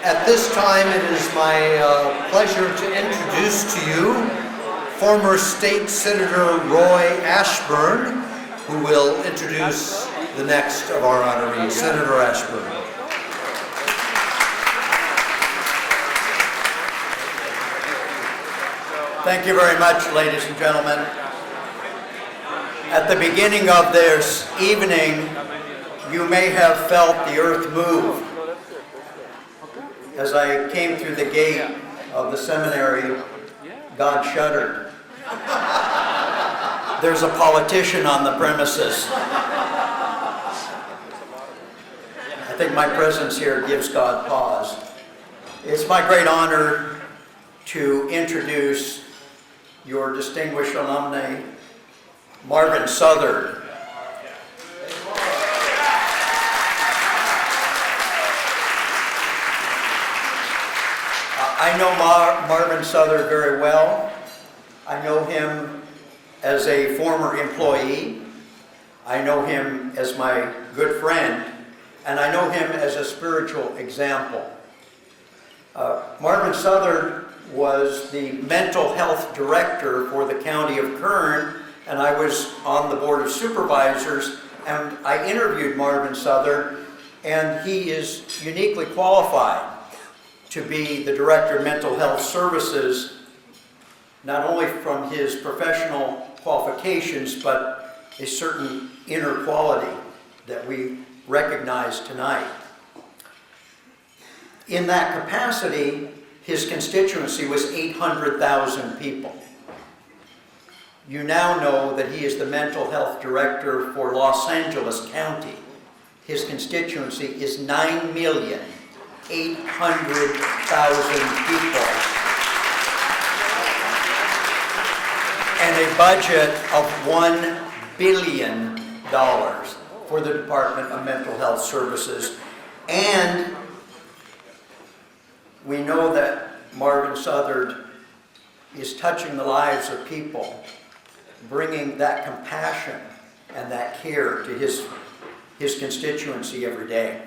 At this time, it is my pleasure to introduce to you former State Senator Roy Ashburn, who will introduce the next of our honorees, Senator Ashburn. Thank you very much, ladies and gentlemen. At the beginning of this evening, you may have felt the earth move. As I came through the gate of the seminary, God shuddered. There's a politician on the premises. I think my presence here gives God pause. It's my great honor to introduce your distinguished alumni, Marvin Southard. I know Marvin Southard very well. I know him as a former employee. I know him as my good friend, and I know him as a spiritual example. Marvin Southard was the mental health director for the county of Kern, and I was on the board of supervisors, and I interviewed Marvin Southard, and he is uniquely qualified to be the Director of Mental Health Services, not only from his professional qualifications, but a certain inner quality that we recognize tonight. In that capacity, his constituency was 800,000 people. You now know that he is the Mental Health Director for Los Angeles County. His constituency is 9,800,000 people, and a budget of $1 billion for the Department of Mental Health Services. And we know that Marvin Southard is touching the lives of people, bringing that compassion and that care to his constituency every day.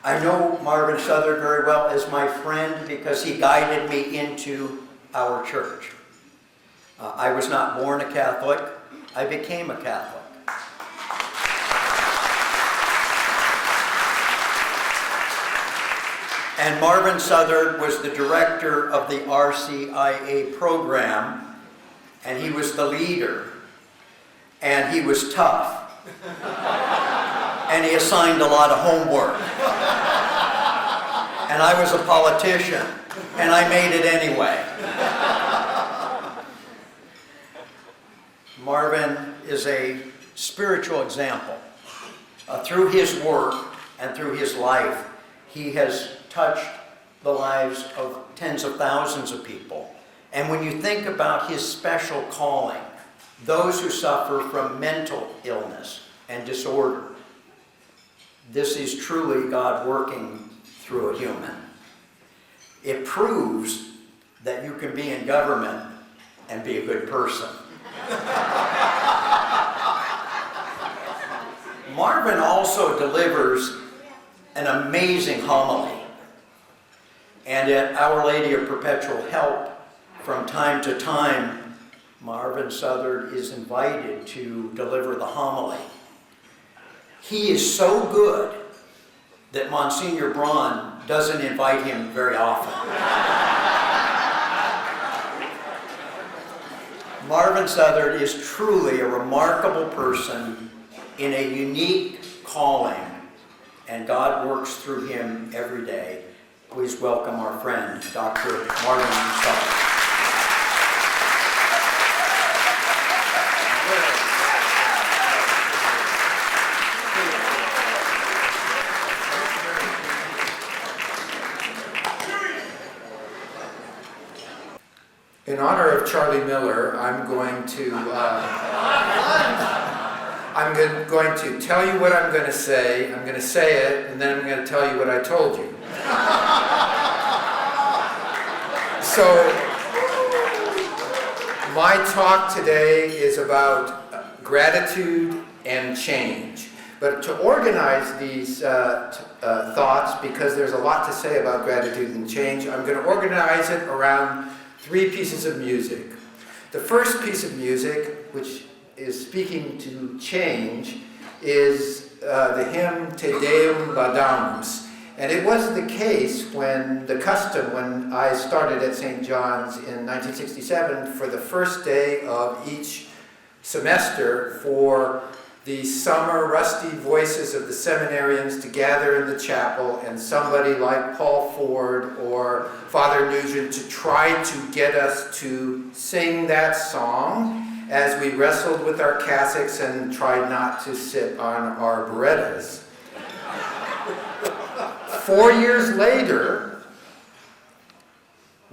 I know Marvin Southard very well as my friend because he guided me into our church. I was not born a Catholic, I became a Catholic. And Marvin Southard was the director of the RCIA program, and he was the leader, and he was tough. And he assigned a lot of homework. And I was a politician, and I made it anyway. Marvin is a spiritual example. Through his work and through his life, he has touched the lives of tens of thousands of people. And when you think about his special calling, those who suffer from mental illness and disorder, this is truly God working through a human. It proves that you can be in government and be a good person. Marvin also delivers an amazing homily. And at Our Lady of Perpetual Help, from time to time, Marvin Southard is invited to deliver the homily. He is so good that Monsignor Braun doesn't invite him very often. Marvin Southard is truly a remarkable person in a unique calling, and God works through him every day. Please welcome our friend, Dr. Marvin Southard. In honor of Charlie Miller, I'm going to tell you what I'm going to say. I'm going to say it, and then I'm going to tell you what I told you. So, my talk today is about gratitude and change. But to organize these thoughts because there's a lot to say about gratitude and change. I'm going to organize it around 3 pieces of music. The first piece of music, which is speaking to change, is the hymn Te Deum Laudamus. And it was the case when I started at St. John's in 1967, for the first day of each semester, for the summer rusty voices of the seminarians to gather in the chapel, and somebody like Paul Ford or Father Nugent to try to get us to sing that song as we wrestled with our cassocks and tried not to sit on our Berettas. 4 years later,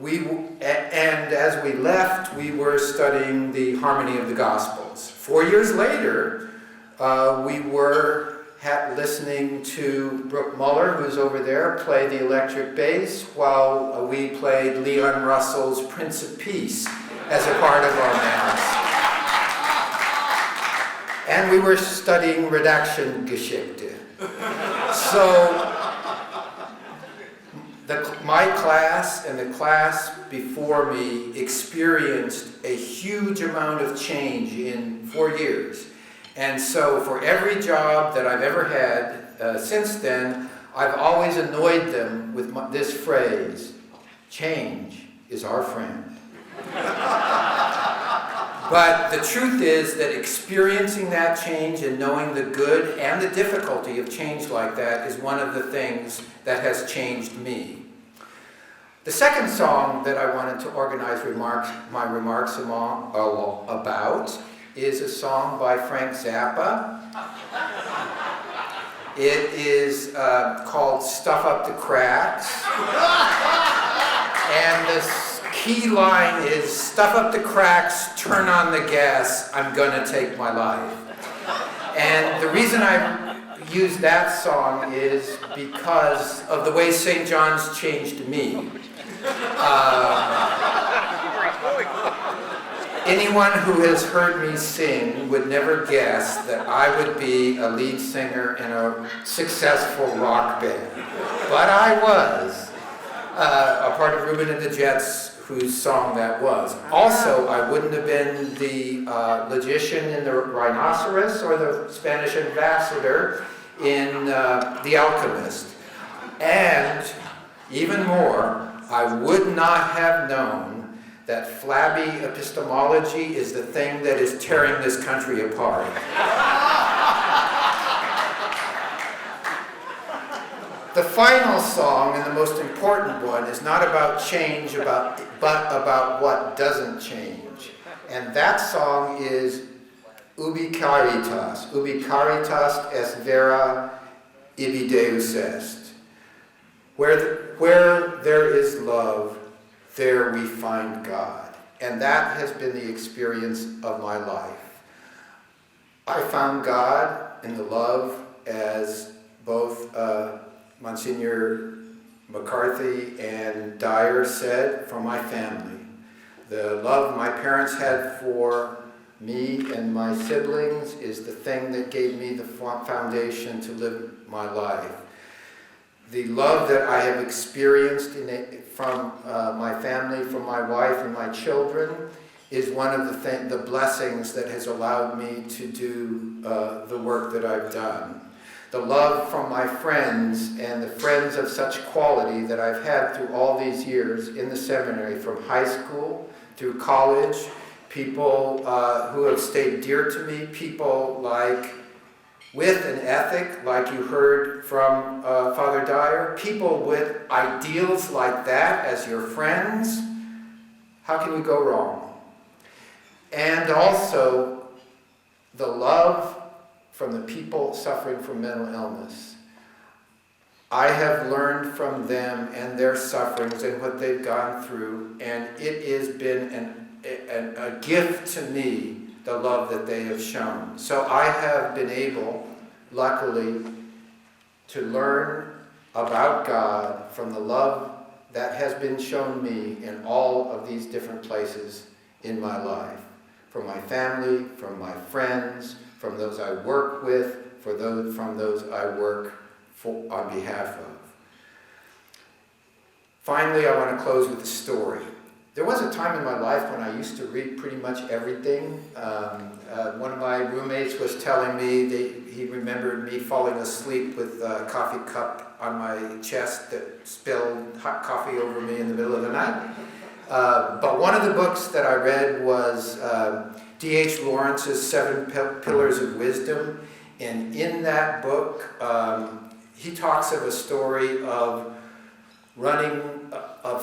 and as we left, we were studying the harmony of the Gospels. 4 years later, we were listening to Brooke Muller, who's over there, play the electric bass, while we played Leon Russell's Prince of Peace as a part of our Mass. And we were studying Redaktionsgeschichte. So, my class and the class before me experienced a huge amount of change in 4 years. And so for every job that I've ever had since then, I've always annoyed them with this phrase: change is our friend. But the truth is that experiencing that change and knowing the good and the difficulty of change like that is one of the things that has changed me. The second song that I wanted to organize my remarks about is a song by Frank Zappa. It is called Stuff Up the Cracks. And the key line is, stuff up the cracks, turn on the gas, I'm gonna take my life. And the reason I use that song is because of the way St. John's changed me. Anyone who has heard me sing would never guess that I would be a lead singer in a successful rock band. But I was a part of Reuben and the Jets, whose song that was. Also, I wouldn't have been the logician in the Rhinoceros or the Spanish ambassador in The Alchemist. And even more, I would not have known that flabby epistemology is the thing that is tearing this country apart. The final song, and the most important one, is not about change, but about what doesn't change. And that song is Ubi caritas est vera, ibi Deus est. Where there is love, there we find God. And that has been the experience of my life. I found God in the love, as both Monsignor McCarthy and Dyer said, for my family. The love my parents had for me and my siblings is the thing that gave me the foundation to live my life. The love that I have experienced from my family, from my wife and my children, is one of the blessings that has allowed me to do the work that I've done. The love from my friends, and the friends of such quality that I've had through all these years in the seminary, from high school through college, people who have stayed dear to me, people with an ethic, like you heard from Father Dyer, people with ideals like that as your friends. How can you go wrong? And also the love from the people suffering from mental illness. I have learned from them and their sufferings and what they've gone through, and it has been a gift to me, the love that they have shown. So I have been able, luckily, to learn about God from the love that has been shown me in all of these different places in my life. From my family, from my friends, from those I work with, from those I work on behalf of. Finally, I want to close with a story. There was a time in my life when I used to read pretty much everything. One of my roommates was telling me that he remembered me falling asleep with a coffee cup on my chest that spilled hot coffee over me in the middle of the night. But one of the books that I read was D.H. Lawrence's 7 Pillars of Wisdom. And in that book, he talks of a story of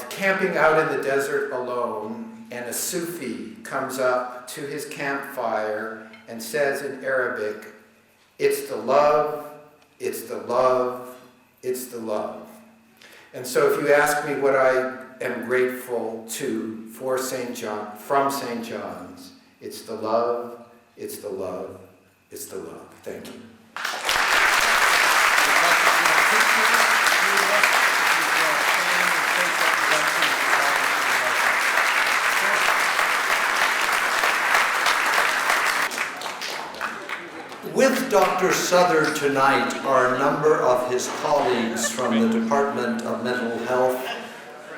camping out in the desert alone, and a Sufi comes up to his campfire and says in Arabic, "It's the love, it's the love, it's the love." And so if you ask me what I am grateful to from St. John's, it's the love, it's the love, it's the love. Thank you. With Dr. Southard tonight are a number of his colleagues from the Department of Mental Health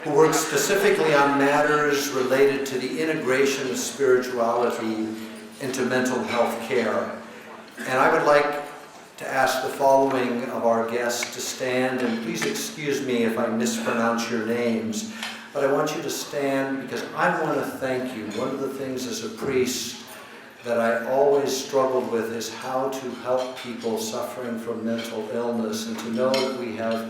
who work specifically on matters related to the integration of spirituality into mental health care. And I would like to ask the following of our guests to stand, and please excuse me if I mispronounce your names, but I want you to stand because I want to thank you. One of the things as a priest that I always struggled with is how to help people suffering from mental illness, and to know that we have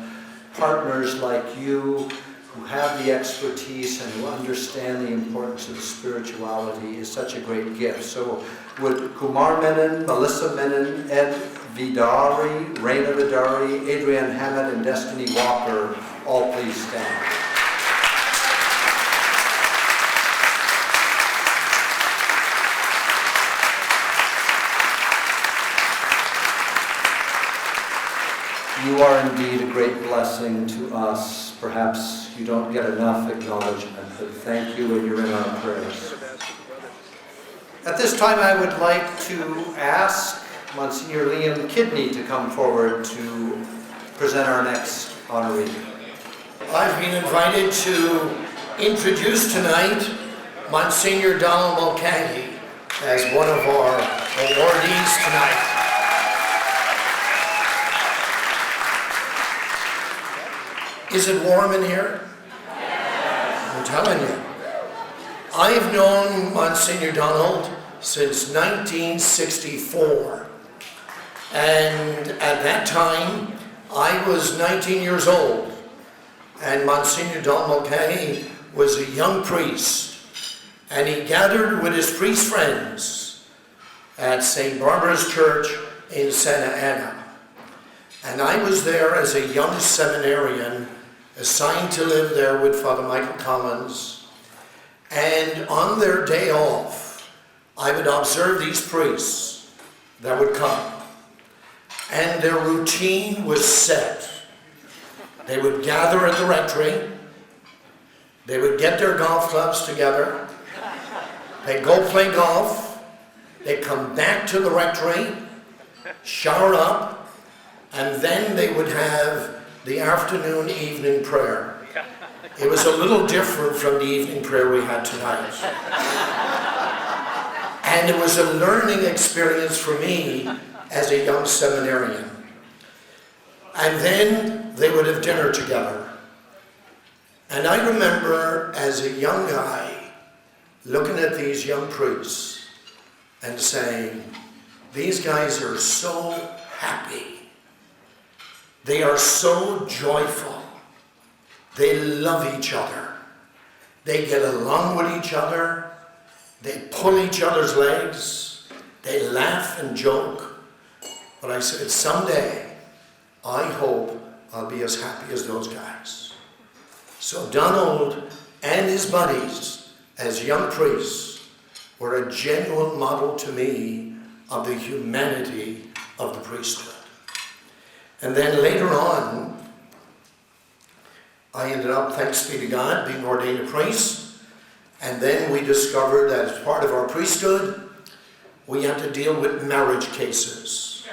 partners like you who have the expertise and who understand the importance of spirituality is such a great gift. So would Kumar Menon, Melissa Menon, Ed Vidari, Raina Vidari, Adrienne Hammett, and Destiny Walker all please stand. You are indeed a great blessing to us. Perhaps you don't get enough acknowledgement, but thank you, and you're in our prayers. At this time, I would like to ask Monsignor Liam Kidney to come forward to present our next honoree. I've been invited to introduce tonight Monsignor Donal Mulcahy as one of our awardees tonight. Is it warm in here? I'm telling you. I've known Monsignor Donald since 1964. And at that time, I was 19 years old. And Monsignor Donal Mulcahy was a young priest. And he gathered with his priest friends at St. Barbara's Church in Santa Ana. And I was there as a young seminarian, assigned to live there with Father Michael Collins. And on their day off, I would observe these priests that would come. And their routine was set. They would gather at the rectory. They would get their golf clubs together. They'd go play golf. They'd come back to the rectory, shower up, and then they would have the afternoon evening prayer. It was a little different from the evening prayer we had tonight. And it was a learning experience for me as a young seminarian. And then they would have dinner together. And I remember as a young guy looking at these young priests and saying, these guys are so happy. They are so joyful. They love each other. They get along with each other. They pull each other's legs. They laugh and joke. But I said, someday, I hope I'll be as happy as those guys. So Donald and his buddies, as young priests, were a genuine model to me of the humanity of the priesthood. And then later on, I ended up, thanks be to God, being ordained a priest. And then we discovered that as part of our priesthood, we had to deal with marriage cases.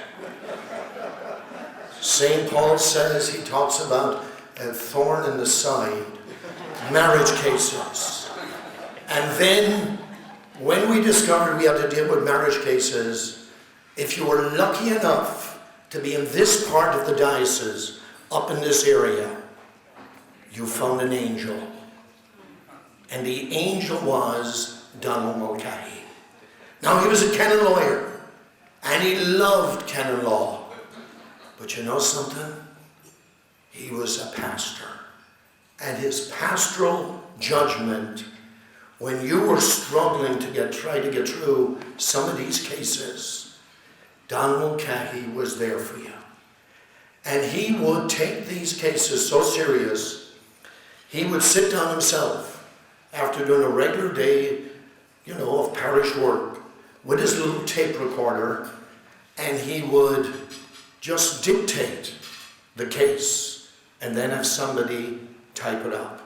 St. Paul says, he talks about a thorn in the side, marriage cases. And then, when we discovered we had to deal with marriage cases, if you were lucky enough to be in this part of the diocese, up in this area, you found an angel. And the angel was Donal Mulcahy. Now, he was a canon lawyer, and he loved canon law. But you know something? He was a pastor. And his pastoral judgment, when you were struggling to try to get through some of these cases, Donal Mulcahy was there for you. And he would take these cases so serious, he would sit down himself after doing a regular day, of parish work with his little tape recorder, and he would just dictate the case and then have somebody type it up.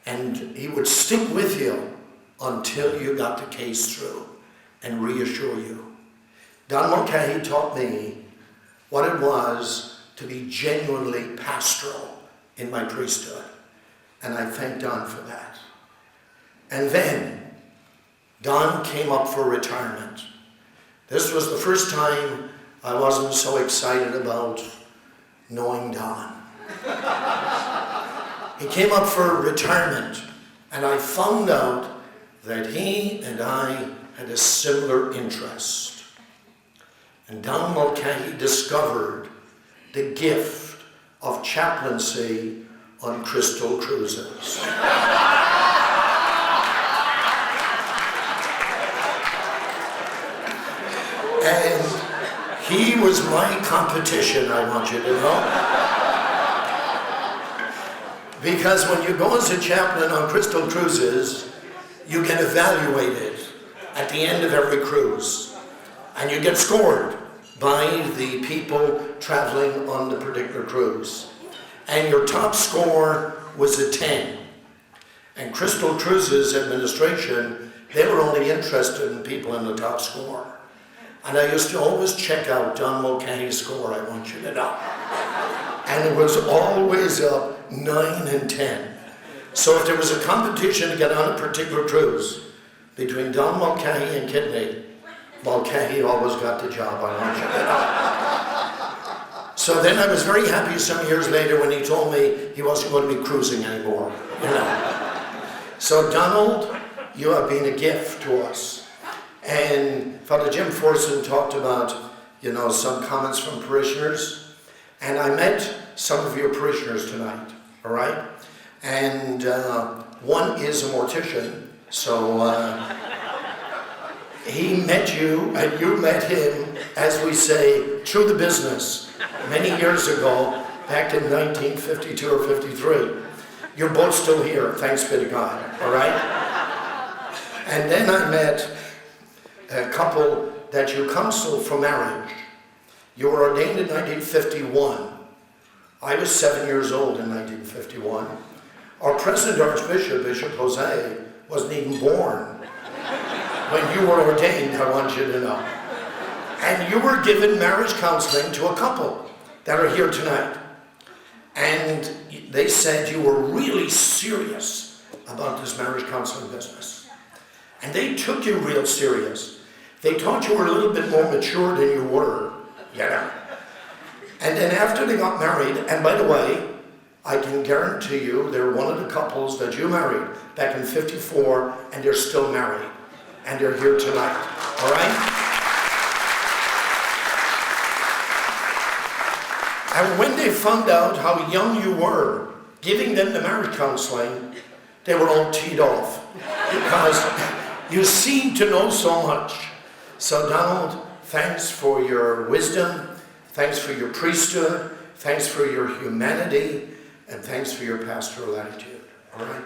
And he would stick with you until you got the case through and reassure you. Donal Mulcahy taught me what it was to be genuinely pastoral in my priesthood. And I thank Don for that. And then Don came up for retirement. This was the first time I wasn't so excited about knowing Don. He came up for retirement, and I found out that he and I had a similar interest. And Donal Mulcahy discovered the gift of chaplaincy on crystal cruises. And he was my competition, I want you to know. Because when you go as a chaplain on crystal cruises, you get evaluated at the end of every cruise. And you get scored by the people traveling on the particular cruise. And your top score was a 10. And Crystal Cruises administration, they were only interested in people in the top score. And I used to always check out Donal Mulcahy's score, I want you to know. And it was always up 9 and 10. So if there was a competition to get on a particular cruise between Donal Mulcahy and Kidney, Mulcahy always got the job, I want you to know. So then I was very happy some years later when he told me he wasn't going to be cruising anymore, So Donald, you have been a gift to us. And Father Jim Forson talked about, some comments from parishioners. And I met some of your parishioners tonight, all right? And one is a mortician, so he met you and you met him, as we say, through the business many years ago, back in 1952 or 53. You're both still here, thanks be to God, all right? And then I met a couple that you counseled for marriage. You were ordained in 1951. I was 7 years old in 1951. Our present Archbishop, Bishop Jose, wasn't even born when you were ordained, I want you to know. And you were given marriage counseling to a couple that are here tonight. And they said you were really serious about this marriage counseling business. And they took you real serious. They thought you were a little bit more mature than you were, And then after they got married, and by the way, I can guarantee you they're one of the couples that you married back in 54, and they're still married. And they're here tonight, all right? And when they found out how young you were, giving them the marriage counseling, they were all teed off. Because you seem to know so much. So Donald, thanks for your wisdom, thanks for your priesthood, thanks for your humanity, and thanks for your pastoral attitude. All right?